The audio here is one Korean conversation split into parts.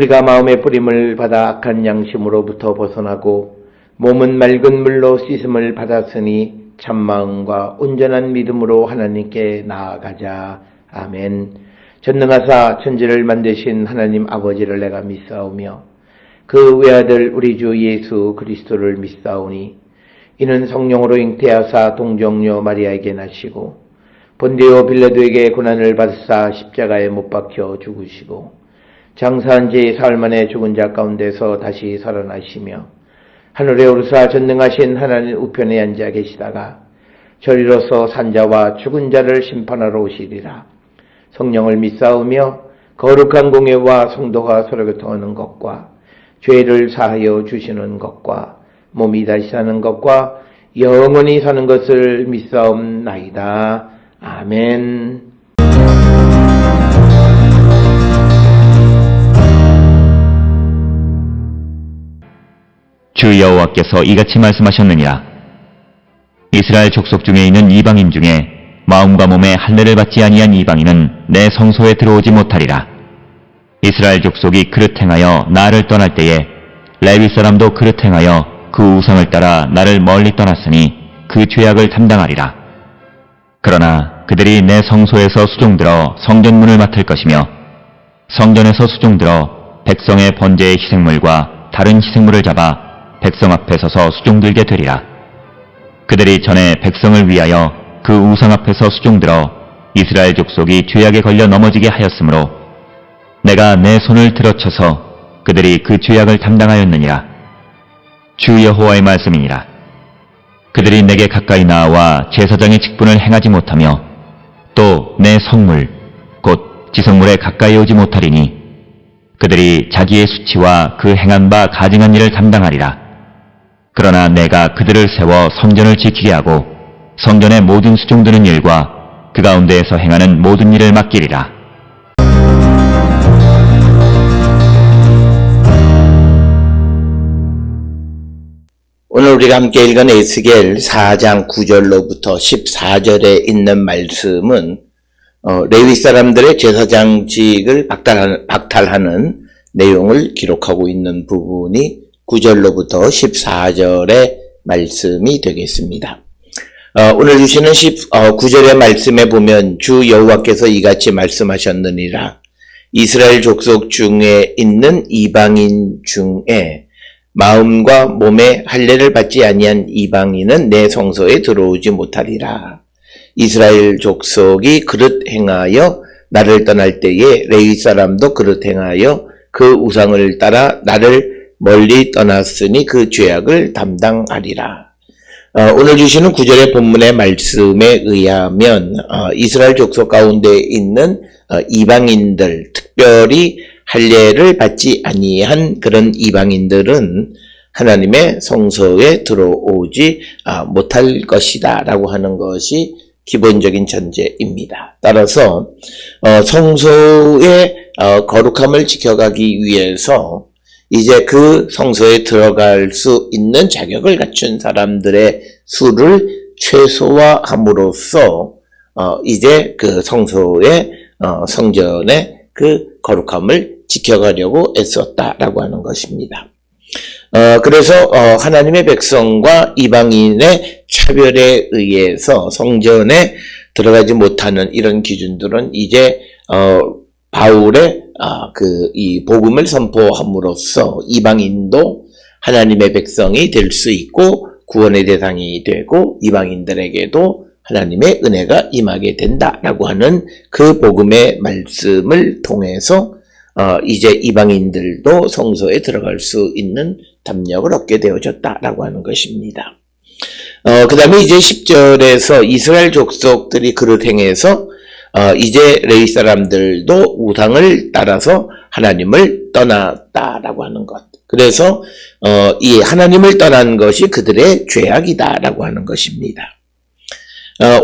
우리가 마음의 뿌림을 받아 악한 양심으로부터 벗어나고 몸은 맑은 물로 씻음을 받았으니 참마음과 온전한 믿음으로 하나님께 나아가자. 아멘. 전능하사 천지를 만드신 하나님 아버지를 내가 믿사오며 그 외아들 우리 주 예수 그리스도를 믿사오니 이는 성령으로 잉태하사 동정녀 마리아에게 나시고 본디오 빌라도에게 고난을 받으사 십자가에 못 박혀 죽으시고 장사한 지 사흘 만에 죽은 자 가운데서 다시 살아나시며 하늘에 오르사 전능하신 하나님 우편에 앉아 계시다가 저리로서 산자와 죽은 자를 심판하러 오시리라. 성령을 믿사오며 거룩한 공예와 성도가 서로 교통하는 것과 죄를 사하여 주시는 것과 몸이 다시 사는 것과 영원히 사는 것을 믿사옵나이다. 아멘. 주 여호와께서 이같이 말씀하셨느니라. 이스라엘 족속 중에 있는 이방인 중에 마음과 몸에 할례를 받지 아니한 이방인은 내 성소에 들어오지 못하리라. 이스라엘 족속이 그릇 행하여 나를 떠날 때에 레위 사람도 그릇 행하여 그 우상을 따라 나를 멀리 떠났으니 그 죄악을 담당하리라. 그러나 그들이 내 성소에서 수종들어 성전문을 맡을 것이며 성전에서 수종들어 백성의 번제의 희생물과 다른 희생물을 잡아 백성 앞에 서서 수종들게 되리라. 그들이 전에 백성을 위하여 그 우상 앞에서 수종들어 이스라엘 족속이 죄악에 걸려 넘어지게 하였으므로 내가 내 손을 들어쳐서 그들이 그 죄악을 담당하였느니라. 주 여호와의 말씀이니라. 그들이 내게 가까이 나와 제사장의 직분을 행하지 못하며 또 내 성물 곧 지성물에 가까이 오지 못하리니 그들이 자기의 수치와 그 행한 바 가증한 일을 담당하리라. 그러나 내가 그들을 세워 성전을 지키게 하고 성전의 모든 수종드는 일과 그 가운데에서 행하는 모든 일을 맡기리라. 오늘 우리가 함께 읽은 에스겔 4장 9절로부터 14절에 있는 말씀은 레위 사람들의 제사장직을 박탈하는 내용을 기록하고 있는 부분이 9절로부터 14절의 말씀이 되겠습니다. 오늘 주시는 9절의 말씀에 보면 주 여호와께서 이같이 말씀하셨느니라. 이스라엘 족속 중에 있는 이방인 중에 마음과 몸에 할례를 받지 아니한 이방인은 내 성소에 들어오지 못하리라. 이스라엘 족속이 그릇 행하여 나를 떠날 때에 레위 사람도 그릇 행하여 그 우상을 따라 나를 멀리 떠났으니 그 죄악을 담당하리라. 오늘 주시는 9절의 본문의 말씀에 의하면 이스라엘 족속 가운데 있는 이방인들, 특별히 할례를 받지 아니한 그런 이방인들은 하나님의 성소에 들어오지 못할 것이다 라고 하는 것이 기본적인 전제입니다. 따라서 성소의 거룩함을 지켜가기 위해서 이제 그 성소에 들어갈 수 있는 자격을 갖춘 사람들의 수를 최소화함으로써 이제 그 성소의 성전의 그 거룩함을 지켜가려고 애썼다라고 하는 것입니다. 그래서 하나님의 백성과 이방인의 차별에 의해서 성전에 들어가지 못하는 이런 기준들은 이제 바울의 이 복음을 선포함으로써 이방인도 하나님의 백성이 될 수 있고 구원의 대상이 되고 이방인들에게도 하나님의 은혜가 임하게 된다라고 하는 그 복음의 말씀을 통해서 이제 이방인들도 성소에 들어갈 수 있는 담력을 얻게 되어졌다라고 하는 것입니다. 그 다음에 이제 10절에서 이스라엘 족속들이 그릇 행해서 이제 레위 사람들도 우상을 따라서 하나님을 떠났다라고 하는 것. 그래서 이 하나님을 떠난 것이 그들의 죄악이다라고 하는 것입니다.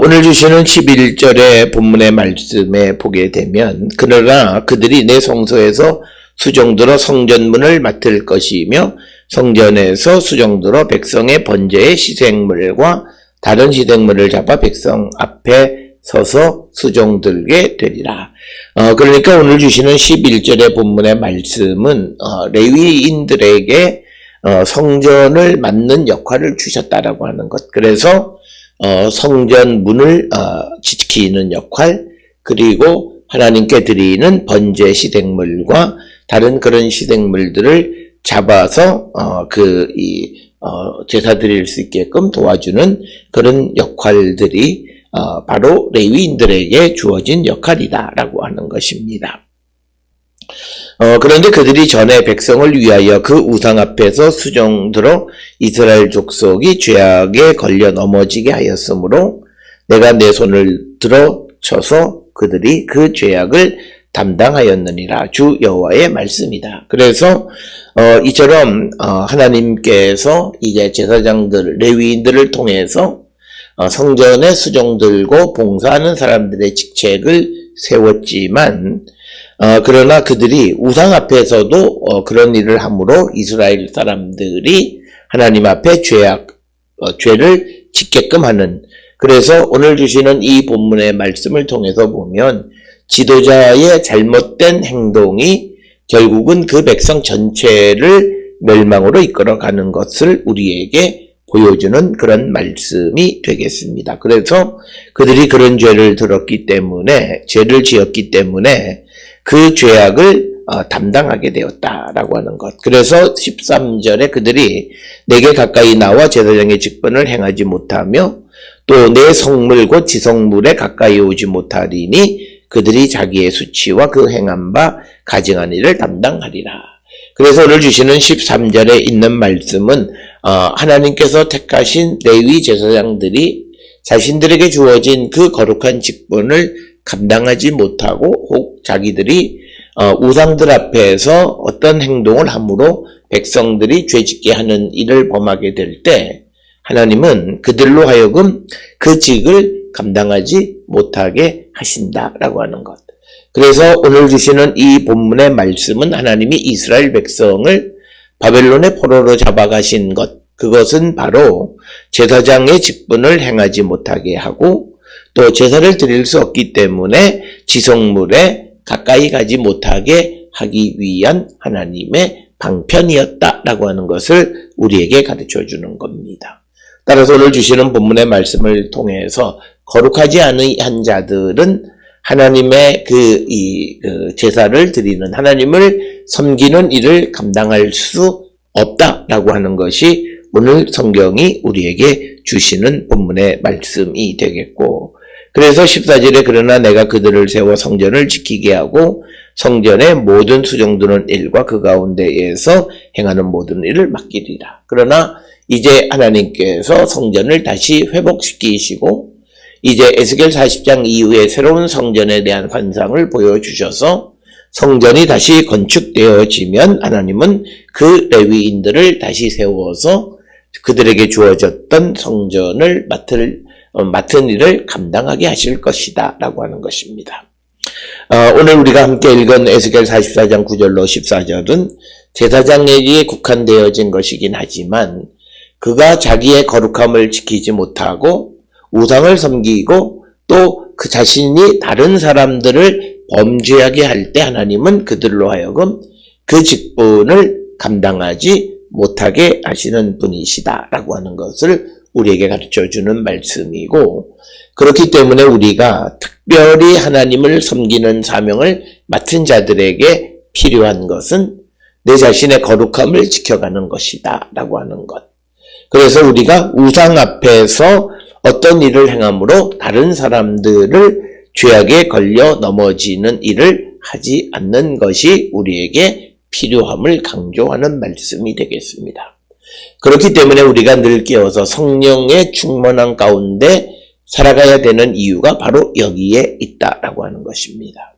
오늘 주시는 11절의 본문의 말씀에 보게 되면 그러나 그들이 내 성소에서 수종들어 성전문을 맡을 것이며 성전에서 수종들어 백성의 번제의 희생물과 다른 희생물을 잡아 백성 앞에 서서 수종들게 되리라. 그러니까 오늘 주시는 11절의 본문의 말씀은 레위인들에게 성전을 맡는 역할을 주셨다라고 하는 것. 그래서 성전 문을 지키는 역할, 그리고 하나님께 드리는 번제 시댁물과 다른 그런 시댁물들을 잡아서 제사 드릴 수 있게끔 도와주는 그런 역할들이 바로 레위인들에게 주어진 역할이다라고 하는 것입니다. 그런데 그들이 전에 백성을 위하여 그 우상 앞에서 수종들어 이스라엘 족속이 죄악에 걸려 넘어지게 하였으므로 내가 내 손을 들어 쳐서 그들이 그 죄악을 담당하였느니라. 주 여호와의 말씀이다. 그래서 이처럼 하나님께서 이제 제사장들, 레위인들을 통해서 성전에 수종들고 봉사하는 사람들의 직책을 세웠지만 그러나 그들이 우상 앞에서도 그런 일을 함으로 이스라엘 사람들이 하나님 앞에 죄를 짓게끔 하는, 그래서 오늘 주시는 이 본문의 말씀을 통해서 보면 지도자의 잘못된 행동이 결국은 그 백성 전체를 멸망으로 이끌어가는 것을 우리에게 보여주는 그런 말씀이 되겠습니다. 그래서 그들이 그런 죄를 죄를 지었기 때문에 그 죄악을 담당하게 되었다라고 하는 것. 그래서 13절에 그들이 내게 가까이 나와 제사장의 직분을 행하지 못하며 또 내 성물 곧 지성물에 가까이 오지 못하리니 그들이 자기의 수치와 그 행한 바 가증한 일을 담당하리라. 그래서 오늘 주시는 13절에 있는 말씀은 하나님께서 택하신 레위 제사장들이 자신들에게 주어진 그 거룩한 직분을 감당하지 못하고 혹 자기들이 우상들 앞에서 어떤 행동을 함으로 백성들이 죄짓게 하는 일을 범하게 될 때 하나님은 그들로 하여금 그 직을 감당하지 못하게 하신다라고 하는 것. 그래서 오늘 주시는 이 본문의 말씀은 하나님이 이스라엘 백성을 바벨론의 포로로 잡아가신 것, 그것은 바로 제사장의 직분을 행하지 못하게 하고 또 제사를 드릴 수 없기 때문에 지성물에 가까이 가지 못하게 하기 위한 하나님의 방편이었다라고 하는 것을 우리에게 가르쳐 주는 겁니다. 따라서 오늘 주시는 본문의 말씀을 통해서 거룩하지 않은 자들은 하나님의 제사를 드리는, 하나님을 섬기는 일을 감당할 수 없다라고 하는 것이 오늘 성경이 우리에게 주시는 본문의 말씀이 되겠고, 그래서 14절에 그러나 내가 그들을 세워 성전을 지키게 하고 성전의 모든 수종드는 일과 그 가운데에서 행하는 모든 일을 맡기리라. 그러나 이제 하나님께서 성전을 다시 회복시키시고 이제 에스겔 40장 이후에 새로운 성전에 대한 환상을 보여주셔서 성전이 다시 건축되어지면 하나님은 그 레위인들을 다시 세워서 그들에게 주어졌던 성전을 맡은 일을 감당하게 하실 것이다 라고 하는 것입니다. 오늘 우리가 함께 읽은 에스겔 44장 9절로 14절은 제사장에게 국한되어진 것이긴 하지만 그가 자기의 거룩함을 지키지 못하고 우상을 섬기고 또 그 자신이 다른 사람들을 범죄하게 할 때 하나님은 그들로 하여금 그 직분을 감당하지 못하게 하시는 분이시다라고 하는 것을 우리에게 가르쳐주는 말씀이고, 그렇기 때문에 우리가 특별히 하나님을 섬기는 사명을 맡은 자들에게 필요한 것은 내 자신의 거룩함을 지켜가는 것이다 라고 하는 것. 그래서 우리가 우상 앞에서 어떤 일을 행함으로 다른 사람들을 죄악에 걸려 넘어지는 일을 하지 않는 것이 우리에게 필요함을 강조하는 말씀이 되겠습니다. 그렇기 때문에 우리가 늘 깨어서 성령의 충만한 가운데 살아가야 되는 이유가 바로 여기에 있다라고 하는 것입니다.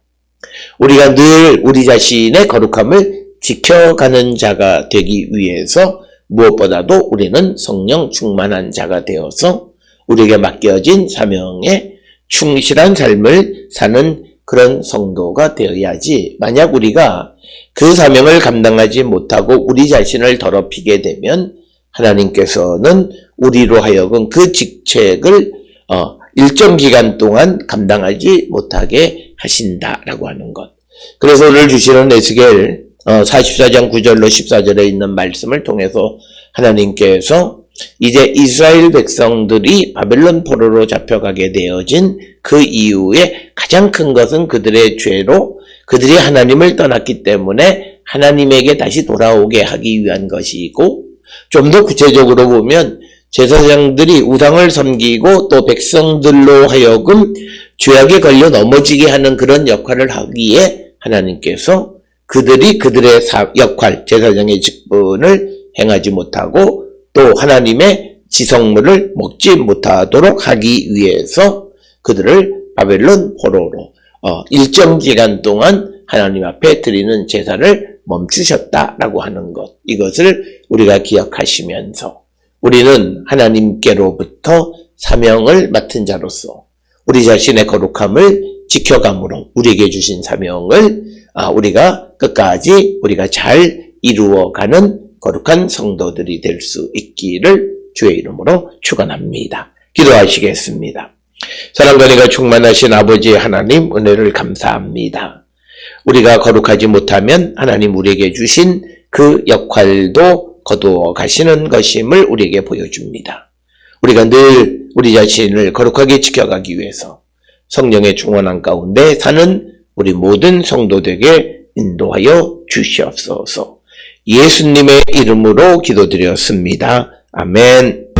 우리가 늘 우리 자신의 거룩함을 지켜가는 자가 되기 위해서 무엇보다도 우리는 성령 충만한 자가 되어서 우리에게 맡겨진 사명에 충실한 삶을 사는 그런 성도가 되어야지, 만약 우리가 그 사명을 감당하지 못하고 우리 자신을 더럽히게 되면 하나님께서는 우리로 하여금 그 직책을 일정 기간 동안 감당하지 못하게 하신다라고 하는 것. 그래서 오늘 주시는 에스겔 44장 9절로 14절에 있는 말씀을 통해서 하나님께서 이제 이스라엘 백성들이 바벨론 포로로 잡혀가게 되어진 그 이후에 가장 큰 것은 그들의 죄로 그들이 하나님을 떠났기 때문에 하나님에게 다시 돌아오게 하기 위한 것이고, 좀 더 구체적으로 보면 제사장들이 우상을 섬기고 또 백성들로 하여금 죄악에 걸려 넘어지게 하는 그런 역할을 하기에 하나님께서 그들이 그들의 역할, 제사장의 직분을 행하지 못하고 또 하나님의 지성물을 먹지 못하도록 하기 위해서 그들을 바벨론 포로로 일정 기간 동안 하나님 앞에 드리는 제사를 멈추셨다라고 하는 것. 이것을 우리가 기억하시면서 우리는 하나님께로부터 사명을 맡은 자로서 우리 자신의 거룩함을 지켜감으로 우리에게 주신 사명을 우리가 끝까지 우리가 잘 이루어가는 거룩한 성도들이 될 수 있기를 주의 이름으로 축원합니다. 기도하시겠습니다. 사랑과 은혜가 충만하신 아버지 하나님, 은혜를 감사합니다. 우리가 거룩하지 못하면 하나님 우리에게 주신 그 역할도 거두어 가시는 것임을 우리에게 보여줍니다. 우리가 늘 우리 자신을 거룩하게 지켜가기 위해서 성령의 충만한 가운데 사는 우리 모든 성도들에게 인도하여 주시옵소서. 예수님의 이름으로 기도드렸습니다. 아멘.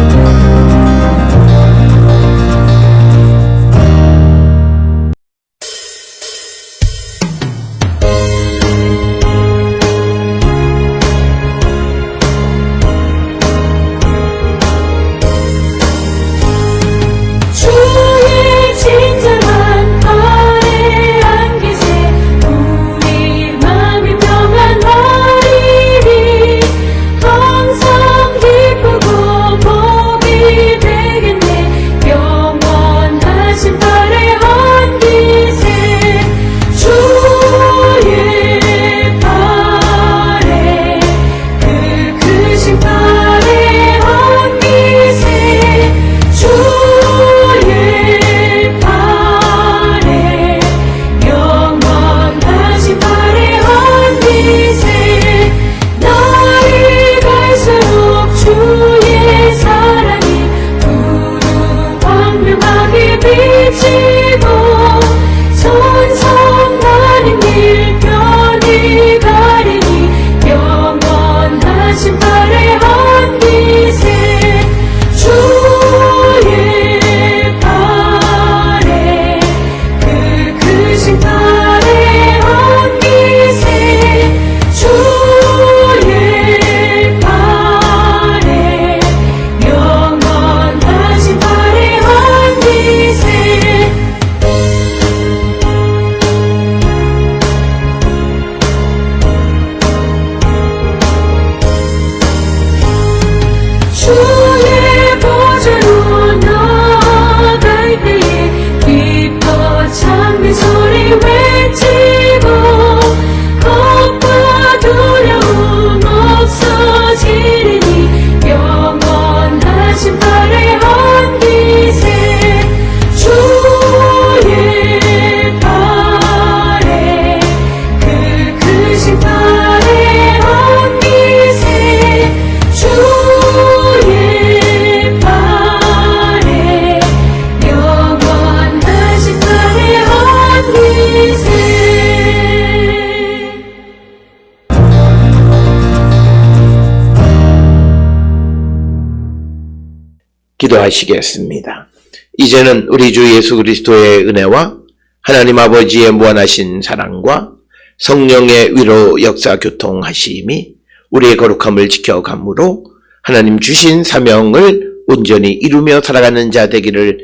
기도하시겠습니다. 이제는 우리 주 예수 그리스도의 은혜와 하나님 아버지의 무한하신 사랑과 성령의 위로 역사 교통하심이 우리의 거룩함을 지켜감으로 하나님 주신 사명을 온전히 이루며 살아가는 자 되기를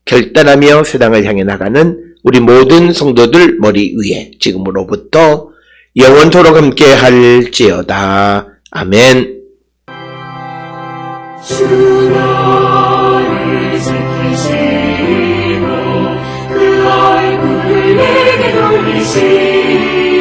결단하며 세상을 향해 나가는 우리 모든 성도들 머리 위에 지금으로부터 영원토록 함께 할지어다. 아멘. 주 너를 지키시고 그 얼굴을 내게 돌리시고